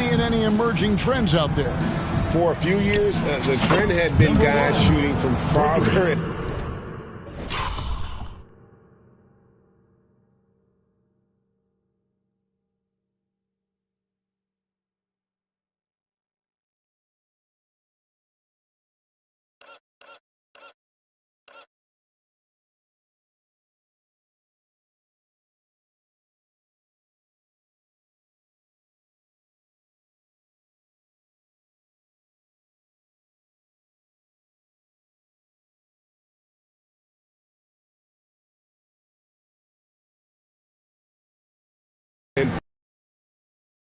seeing any emerging trends out there? For a few years, the trend had been guys shooting from farther.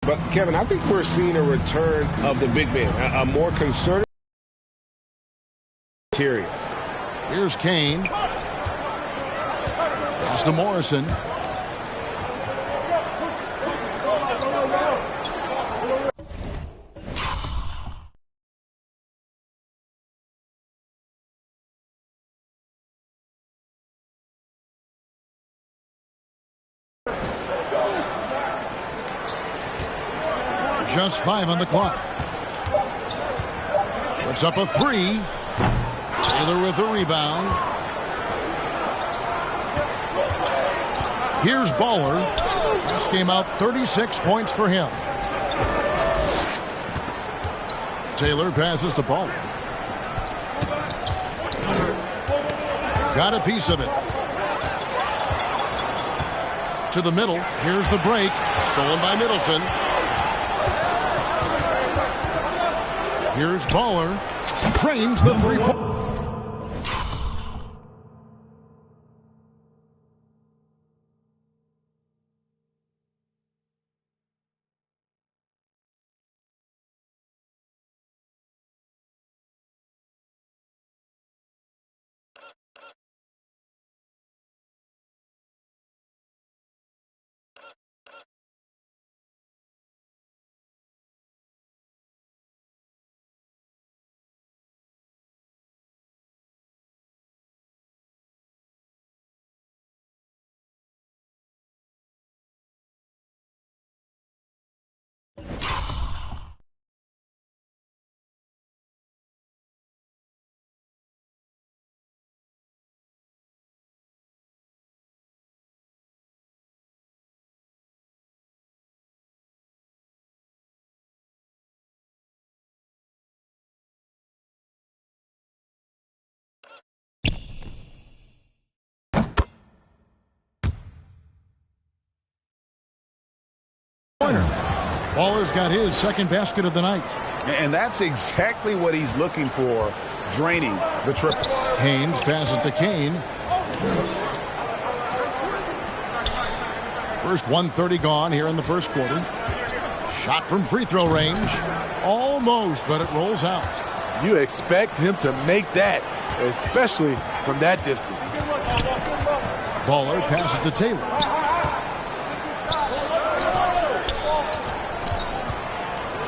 But, Kevin, I think we're seeing a return of the big man, a more concerted interior. Here's Kane. Pass to Morrison. Just 5 on the clock. Puts up a 3. Taylor with the rebound. Here's Baller. This game out 36 points for him. Taylor passes to Baller. Got a piece of it. To the middle. Here's the break. Stolen by Middleton. Here's Baller. Drains the three-point. Baller's got his second basket of the night. And that's exactly what he's looking for, draining the triple. Haynes passes to Kane. First 1:30 gone here in the first quarter. Shot from free throw range. Almost, but it rolls out. You expect him to make that, especially from that distance. Baller passes to Taylor.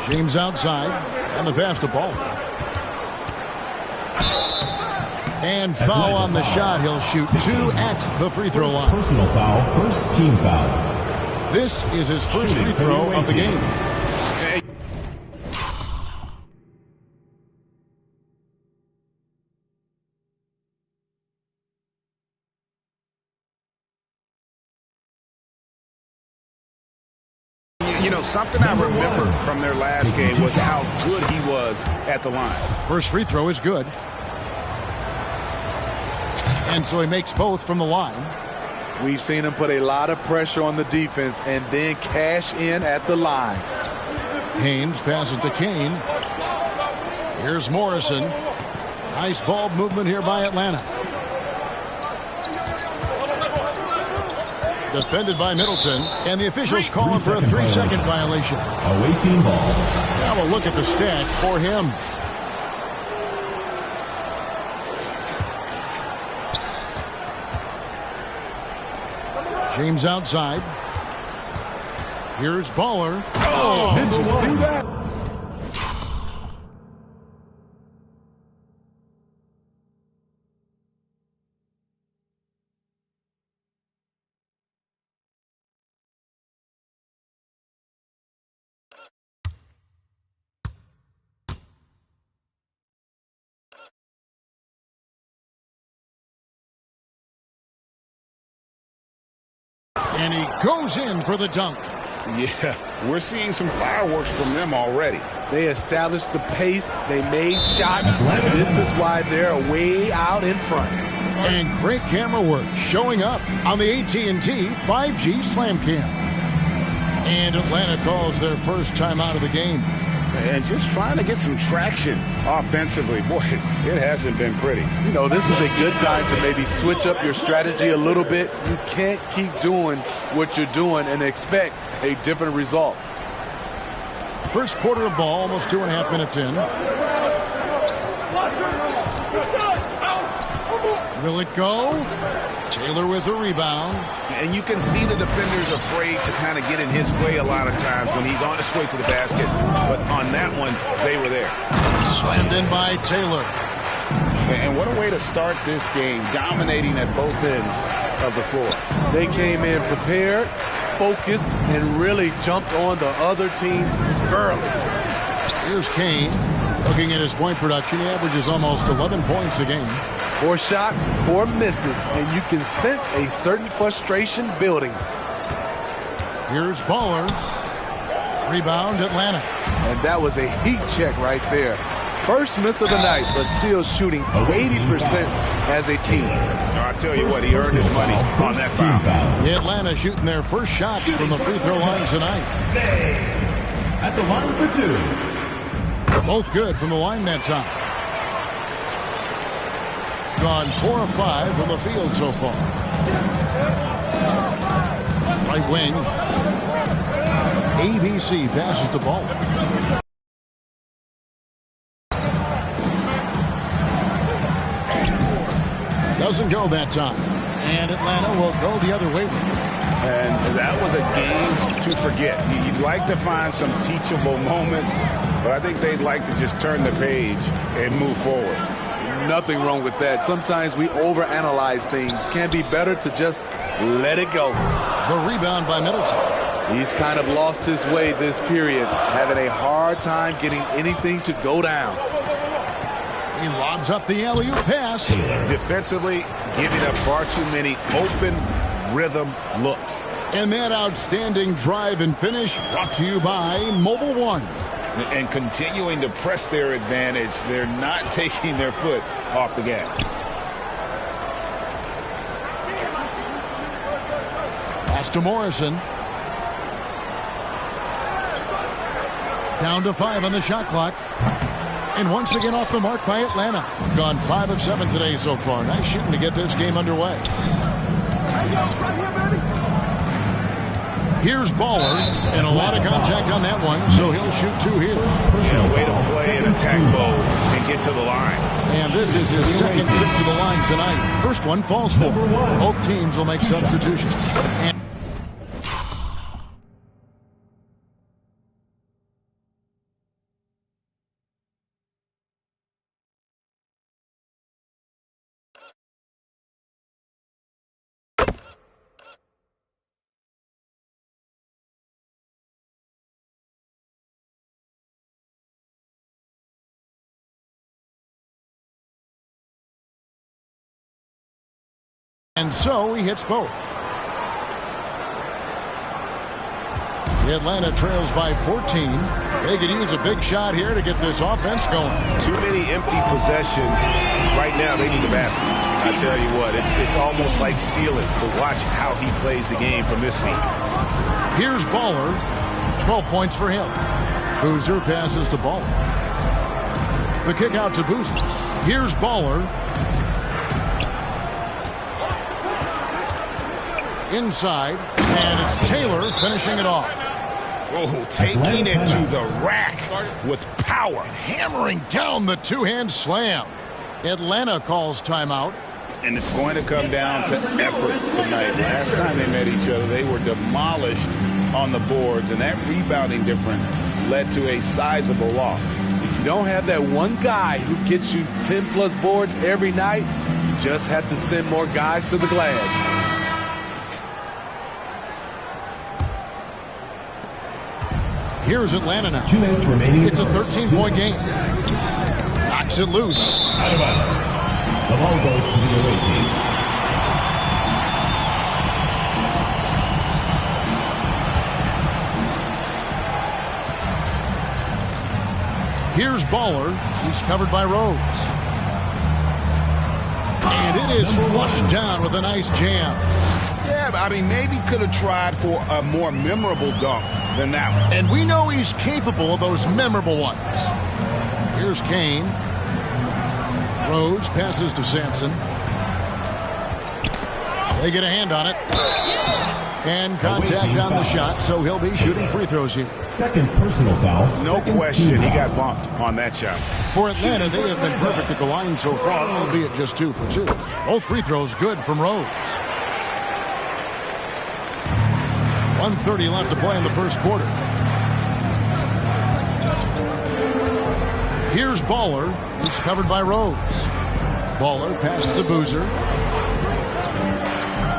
James outside, and the pass to Baller. And foul on the shot. He'll shoot 2 at the free throw line. Personal foul, first team foul. This is his first free throw of the game. You know, something I remember from their last game was how good he was at the line. First free throw is good. And so he makes both from the line. We've seen him put a lot of pressure on the defense and then cash in at the line. Haynes passes to Kane. Here's Morrison. Nice ball movement here by Atlanta. Defended by Middleton, and the officials call him for a 3-second violation. Away team ball. Now a look at the stat for him. James outside. Here's Baller. Oh, did you see that? And he goes in for the dunk. Yeah, we're seeing some fireworks from them already. They established the pace. They made shots. This is why they're way out in front. And great camera work showing up on the AT&T 5G Slam Cam. And Atlanta calls their first timeout of the game. And just trying to get some traction offensively. Boy, it hasn't been pretty. You know, this is a good time to maybe switch up your strategy a little bit. You can't keep doing what you're doing and expect a different result. First quarter of ball, almost 2.5 minutes in. Will it go? Taylor with a rebound. And you can see the defenders afraid to kind of get in his way a lot of times when he's on his way to the basket. But on that one, they were there. Slammed in by Taylor. And what a way to start this game, dominating at both ends of the floor. They came in prepared, focused, and really jumped on the other team early. Here's Kane. Looking at his point production, he averages almost 11 points a game. 4 shots, 4 misses, and you can sense a certain frustration building. Here's Baller. Rebound, Atlanta. And that was a heat check right there. First miss of the night, but still shooting 80% as a team. I'll tell you what, he earned his money on that foul. Atlanta shooting their first shots from the free throw line tonight. At the line for 2. Both good from the line that time. Gone 4 of 5 from the field so far. Right wing. ABC passes the ball. Doesn't go that time. And Atlanta will go the other way with it. And that was a game to forget. You'd like to find some teachable moments, but I think they'd like to just turn the page and move forward. Nothing wrong with that. Sometimes we overanalyze things. Can be better to just let it go. The rebound by Middleton. He's kind of lost his way this period, having a hard time getting anything to go down. He lobs up the alley-oop pass. Defensively, giving up far too many open rhythm looks. And that outstanding drive and finish brought to you by Mobile One. And continuing to press their advantage. They're not taking their foot off the gas. Pass to Morrison. Down to 5 on the shot clock. And once again off the mark by Atlanta. Gone 5 of 7 today so far. Nice shooting to get this game underway. Here's Baller, and a lot of contact on that one, so he'll shoot 2 here. Yeah, way to play an attack mode and get to the line. And this is his second trip to the line tonight. First one falls for him. Both teams will make substitutions. And so he hits both. Atlanta trails by 14. They could use a big shot here to get this offense going. Too many empty possessions. Right now, they need the basket. I tell you what, it's almost like stealing to watch how he plays the game from this seat. Here's Baller. 12 points for him. Boozer passes to Baller. The kick out to Boozer. Here's Baller. Inside, and it's Taylor finishing it off. Oh, taking it to the rack with power. And hammering down the two-hand slam. Atlanta calls timeout. And it's going to come down to effort tonight. Last time they met each other, they were demolished on the boards, and that rebounding difference led to a sizable loss. If you don't have that one guy who gets you 10-plus boards every night, you just have to send more guys to the glass. Here's Atlanta now. 2 minutes remaining. It's a 13-point game. Knocks it loose. Out of bounds. The ball goes to the away team. Here's Baller. He's covered by Rose. And it is flushed down with a nice jam. Yeah, I mean, maybe could have tried for a more memorable dunk than that one. And we know he's capable of those memorable ones. Here's Kane. Rose passes to Sampson. They get a hand on it. And contact on the shot, so he'll be shooting free throws here. Second personal foul. No question, he got bumped on that shot. For Atlanta, they have been perfect at the line so far, albeit just 2 for 2. Both free throws good from Rose. 1:30 left to play in the first quarter. Here's Baller. He's covered by Rose. Baller passes to Boozer.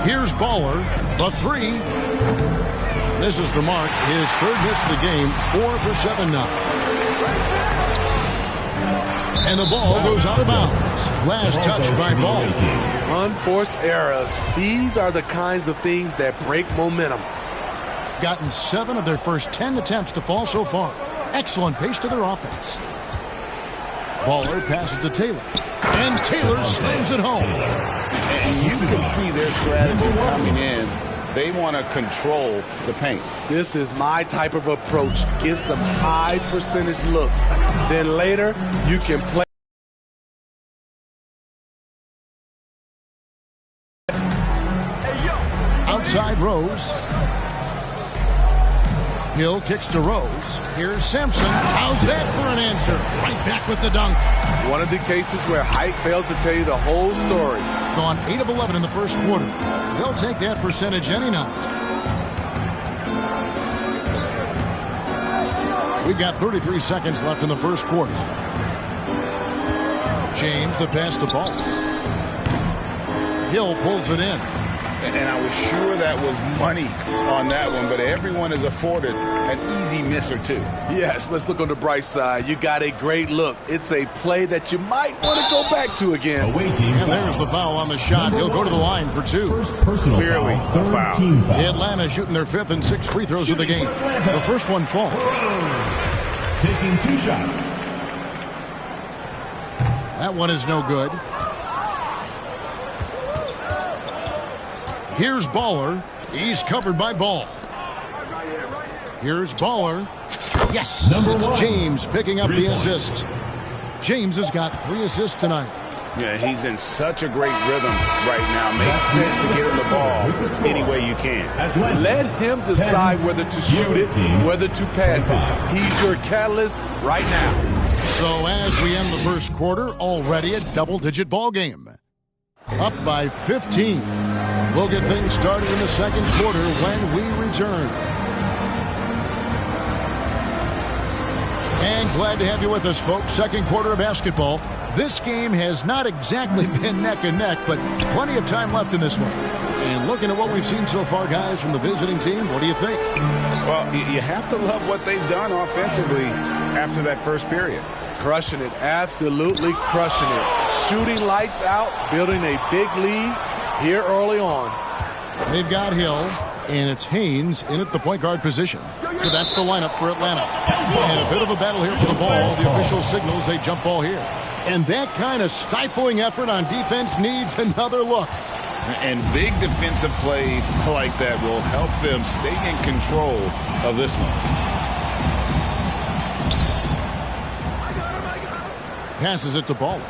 Here's Baller. The three. Misses the mark. His third miss of the game. 4 for 7 now. And the ball goes out of bounds. Last touch by Ball. Unforced errors. These are the kinds of things that break momentum. Gotten 7 of their first 10 attempts to fall so far. Excellent pace to their offense. Baller passes to Taylor. And Taylor slams it home. And you can see their strategy coming in. They want to control the paint. This is my type of approach. Get some high percentage looks. Then later, you can play. Outside Rose. Hill kicks to Rose. Here's Sampson. How's that for an answer? Right back with the dunk. One of the cases where height fails to tell you the whole story. Gone 8 of 11 in the first quarter. They'll take that percentage any night. We've got 33 seconds left in the first quarter. James, the pass to Ball. Hill pulls it in. And I was sure that was money on that one, but everyone is afforded an easy miss or two. Yes, let's look on the bright side. You got a great look. It's a play that you might want to go back to again. And there's the foul on the shot. He'll go to the line for 2. First personal Clearly foul. a foul. Team foul. Atlanta shooting their 5th and 6th free throws of the game. The first one falls. Taking 2 shots. That one is no good. Here's Baller. He's covered by Ball. Here's Baller. Yes, it's James picking up the assist. James has got 3 assists tonight. Yeah, he's in such a great rhythm right now. Makes sense to get him the ball any way you can. Let him decide whether to shoot it, whether to pass it. He's your catalyst right now. So as we end the first quarter, already a double-digit ball game. Up by 15. We'll get things started in the second quarter when we return. And glad to have you with us, folks. Second quarter of basketball. This game has not exactly been neck and neck, but plenty of time left in this one. And looking at what we've seen so far, guys, from the visiting team, what do you think? Well, you have to love what they've done offensively after that first period. Crushing it, absolutely crushing it. Shooting lights out, building a big lead here early on. They've got Hill, and it's Haynes in at the point guard position. So that's the lineup for Atlanta. And a bit of a battle here for the ball. The official signals a jump ball here. And that kind of stifling effort on defense needs another look. And big defensive plays like that will help them stay in control of this one. Passes it to Baller.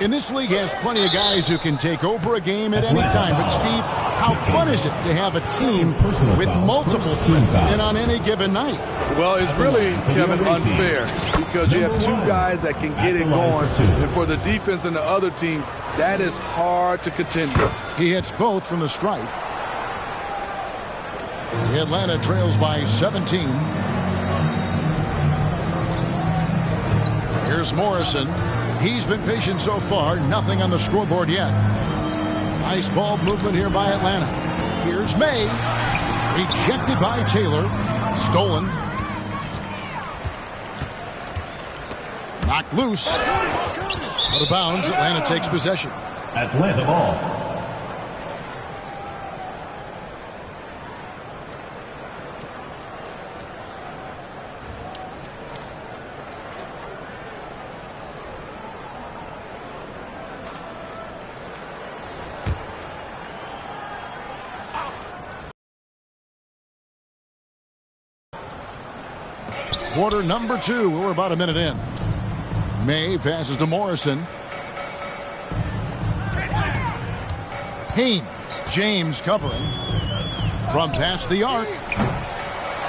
And this league has plenty of guys who can take over a game at any time. But, Steve, how fun is it to have a team with multiple threats in on any given night? Well, it's really, Kevin, unfair because you have 2 guys that can get it going. And for the defense and the other team, that is hard to contend with. He hits both from the stripe. Atlanta trails by 17. Here's Morrison. He's been patient so far. Nothing on the scoreboard yet. Nice ball movement here by Atlanta. Here's May. Rejected by Taylor. Stolen. Knocked loose. Out of bounds. Atlanta takes possession. Atlanta ball. Quarter number 2. We're about a minute in. May passes to Morrison. Haynes. James covering. From past the arc.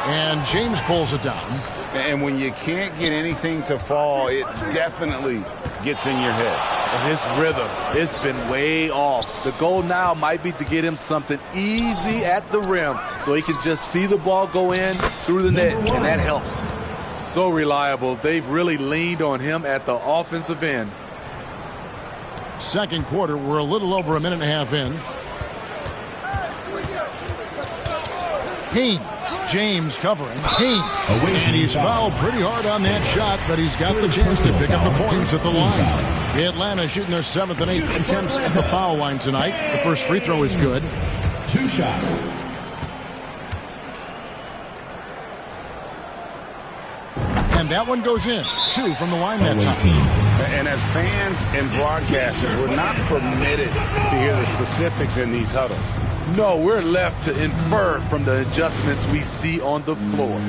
And James pulls it down. And when you can't get anything to fall, it definitely gets in your head. And his rhythm, it's been way off. The goal now might be to get him something easy at the rim so he can just see the ball go in through the net, and that helps. So reliable. They've really leaned on him at the offensive end. Second quarter, we're a little over a minute and a half in. Haynes. James covering. Haynes. And he's fouled pretty hard on that shot, but he's got the chance to pick up the points at the line. Atlanta shooting their 7th and 8th attempts at the foul line tonight. The first free throw is good. 2 shots. And that one goes in. 2 from the line that time. And as fans and broadcasters, we're not permitted to hear the specifics in these huddles. No, we're left to infer from the adjustments we see on the floor.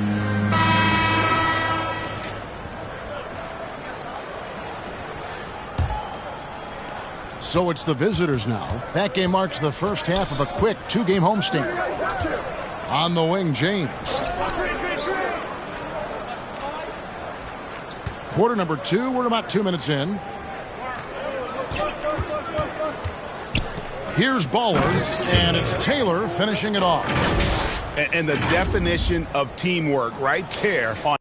So it's the visitors now. That game marks the first half of a quick 2-game homestand. On the wing, James. Quarter number 2, we're about 2 minutes in. Here's Baller, and it's Taylor finishing it off. And the definition of teamwork right there on.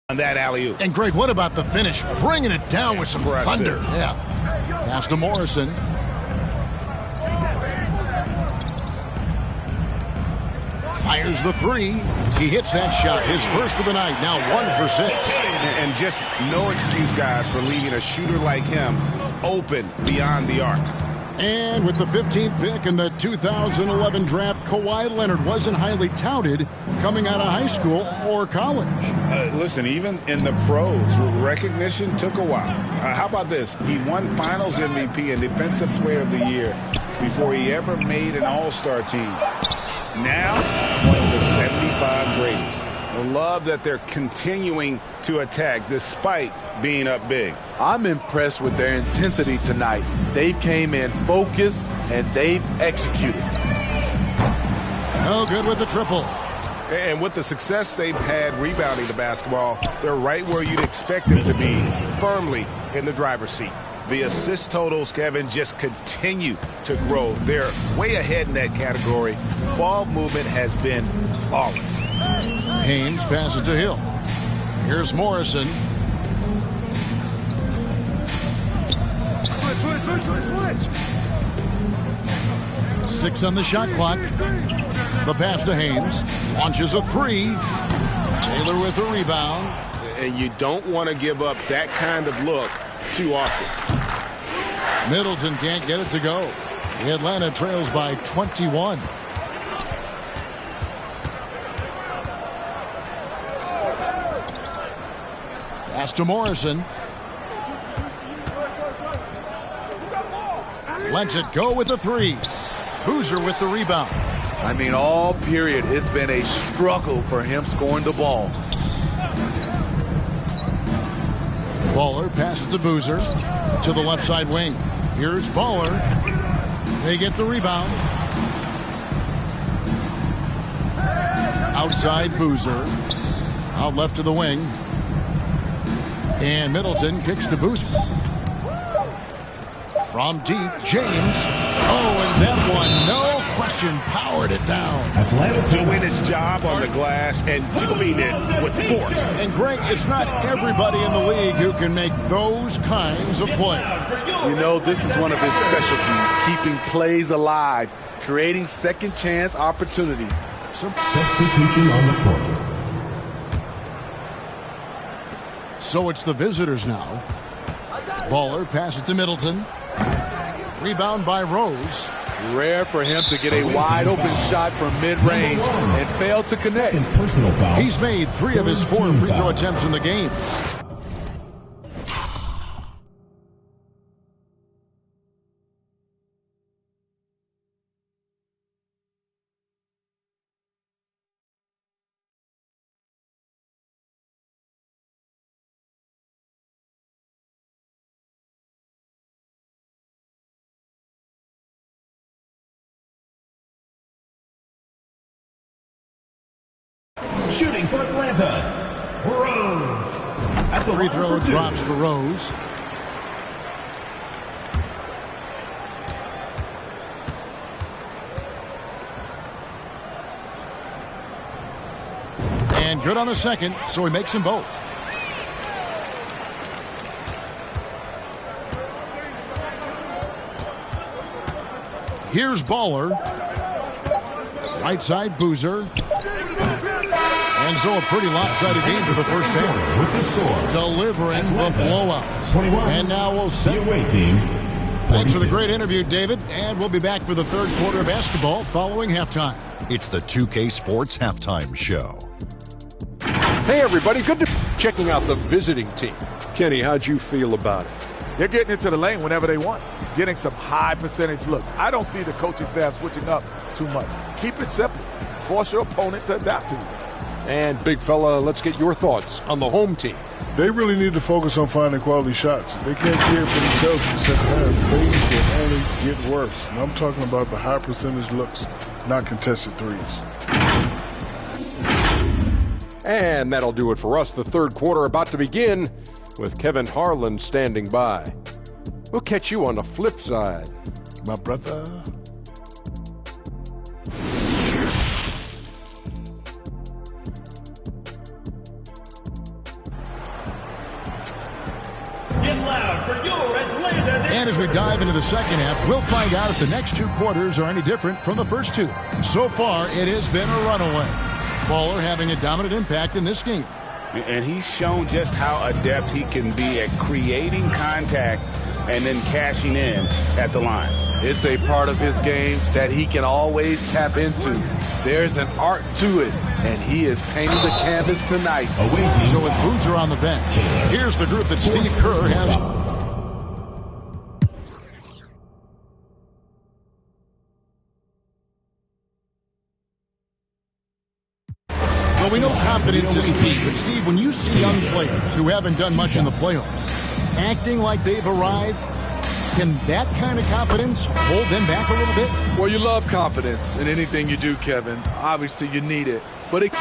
On that alley-oop. And Greg, what about the finish? Bringing it down with some thunder. Yeah. Pass to Morrison. Fires the 3. He hits that shot. His first of the night. Now 1 for 6. And just no excuse, guys, for leaving a shooter like him open beyond the arc. And with the 15th pick in the 2011 draft, Kawhi Leonard wasn't highly touted coming out of high school or college. Listen, even in the pros, recognition took a while. How about this? He won Finals MVP and Defensive Player of the Year before he ever made an All-Star team. Now, one of the 75 greatest. I love that they're continuing to attack despite being up big. I'm impressed with their intensity tonight. They've came in focused and they've executed. No good with the triple. And with the success they've had rebounding the basketball, they're right where you'd expect them to be, firmly in the driver's seat. The assist totals, Kevin, just continue to grow. They're way ahead in that category. Ball movement has been flawless. Haynes passes to Hill. Here's Morrison. Switch. 6 on the shot clock. The pass to Haynes. Launches a 3. Taylor with a rebound. And you don't want to give up that kind of look too often. Middleton can't get it to go. Atlanta trails by 21. Pass to Morrison. Lets it go with the 3. Boozer with the rebound. I mean, all period, it's been a struggle for him scoring the ball. Baller passes to Boozer to the left side wing. Here's Baller. They get the rebound. Outside Boozer. Out left to the wing. And Middleton kicks to Boozer. From deep, James. Oh, and that one, no question powered it down. To win his job on the glass and doing it with force. And Greg, it's not everybody in the league who can make those kinds of plays. You know, this is one of his specialties, keeping plays alive, creating second chance opportunities. Substitution on the court. So it's the visitors now. Baller passes to Middleton. Rebound by Rose. Rare for him to get a wide-open shot from mid-range and fail to connect. Personal foul. He's made 3 of his 4 free throw attempts in the game. Shooting for Atlanta, Rose. At the Free line throw for 2. drops for Rose. And good on the second, so he makes them both. Here's Baller. Right side, Boozer. And so a pretty lopsided game for the first half. With the score, Delivering the blowout. 21. And now we'll The set. away team. Thanks for the 42. great interview, David. And we'll be back for the third quarter of basketball following halftime. It's the 2K Sports Halftime Show. Hey, everybody. Good to checking out the visiting team. Kenny, how'd you feel about it? They're getting into the lane whenever they want, getting some high percentage looks. I don't see the coaching staff switching up too much. Keep it simple. Force your opponent to adapt to you. And, big fella, let's get your thoughts on the home team. They really need to focus on finding quality shots. If they can't create for themselves in the second half, things will only get worse. And I'm talking about the high percentage looks, not contested threes. And that'll do it for us. The third quarter about to begin with Kevin Harlan standing by. We'll catch you on the flip side. My brother. Get loud for your Atlanta. And as we dive into the second half, we'll find out if the next 2 quarters are any different from the first 2. So far, it has been a runaway. Baller having a dominant impact in this game. And he's shown just how adept he can be at creating contact and then cashing in at the line. It's a part of his game that he can always tap into. There's an art to it, and he is painting the canvas tonight. Away team. So with Boozer on the bench, here's the group that Steve Kerr has. Well, we know confidence is key, but Steve, when you see young players who haven't done much in the playoffs, acting like they've arrived, can that kind of confidence hold them back a little bit? Well, you love confidence in anything you do, Kevin. Obviously, you need it. But it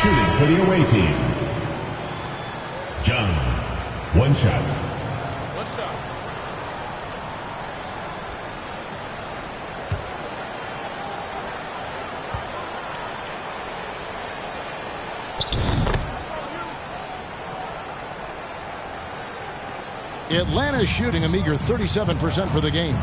Shooting for the away team. John. One shot. What's up? Atlanta shooting a meager 37% for the game.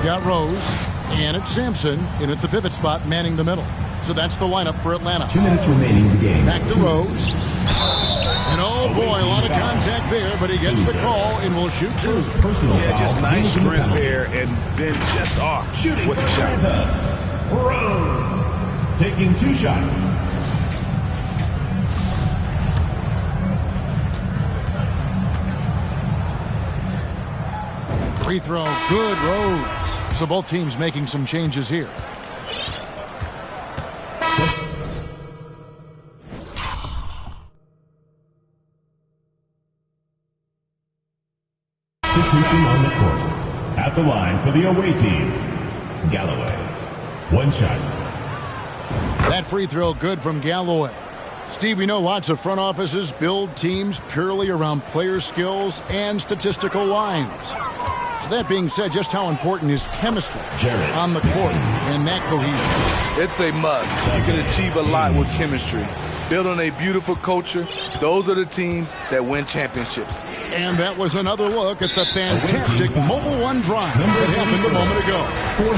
Got Rose, and it's Sampson in at the pivot spot, manning the middle. So that's the lineup for Atlanta. 2 minutes remaining in the game. Back to Rose. And oh boy, a lot of contact there, but he gets the call and will shoot 2. Personal Yeah, foul. just nice Team strength foul. there and then just off Shooting with for the shot. Atlanta, Rose. Taking 2 shots. Free throw, good, Rose. So both teams making some changes here. Substitution on the court. At the line for the away team, Galloway. 1 shot. That free throw good from Galloway. Steve, we know lots of front offices build teams purely around player skills and statistical lines. So that being said, just how important is chemistry on the court and that cohesion? It's a must. You can achieve a lot with chemistry. Build on a beautiful culture. Those are the teams that win championships. And that was another look at the fantastic Mobile One drive that happened a moment ago.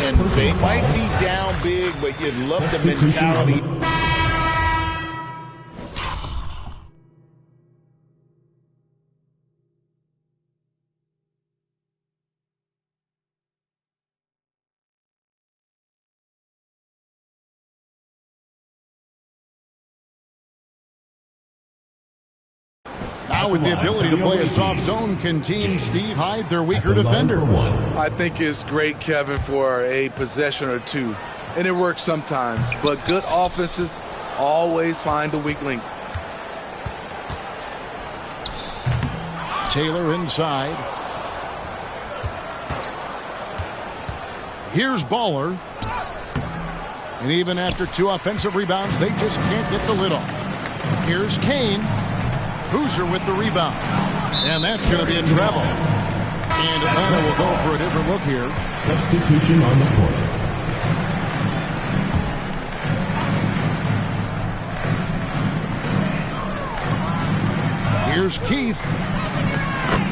And they might be down big, but you'd love the mentality. Now with the ability to play a soft zone, can Team Steve hide their weaker defenders? I think it's great, Kevin, for a possession or two. And it works sometimes. But good offenses always find the weak link. Taylor inside. Here's Baller. And even after 2 offensive rebounds, they just can't get the lid off. Here's Kane. Boozer with the rebound. And that's going to be a travel. And Atlanta will go for a different look here. Substitution on the court. Here's Keith.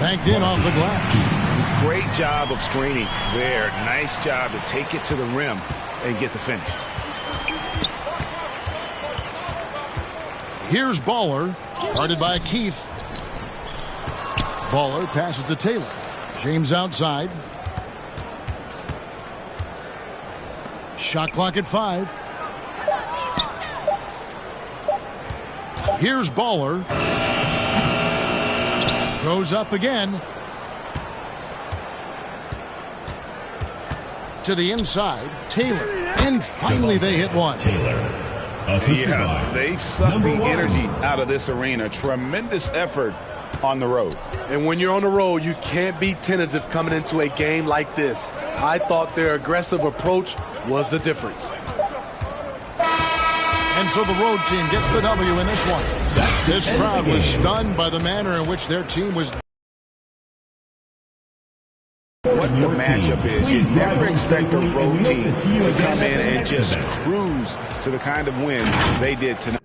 Banked in off the glass. Great job of screening there. Nice job to take it to the rim and get the finish. Here's Baller. Guarded by Keith. Baller passes to Taylor. James outside. Shot clock at 5. Here's Baller. Goes up again. To the inside. Taylor. And finally they hit one. Taylor. Yeah, they've sucked the energy out of this arena. Tremendous effort on the road. And when you're on the road, you can't be tentative coming into a game like this. I thought their aggressive approach was the difference. And so the road team gets the W in this one. This crowd was stunned by the manner in which their team was. What the matchup is, you never expect a road team to come in and just cruise to the kind of win they did tonight.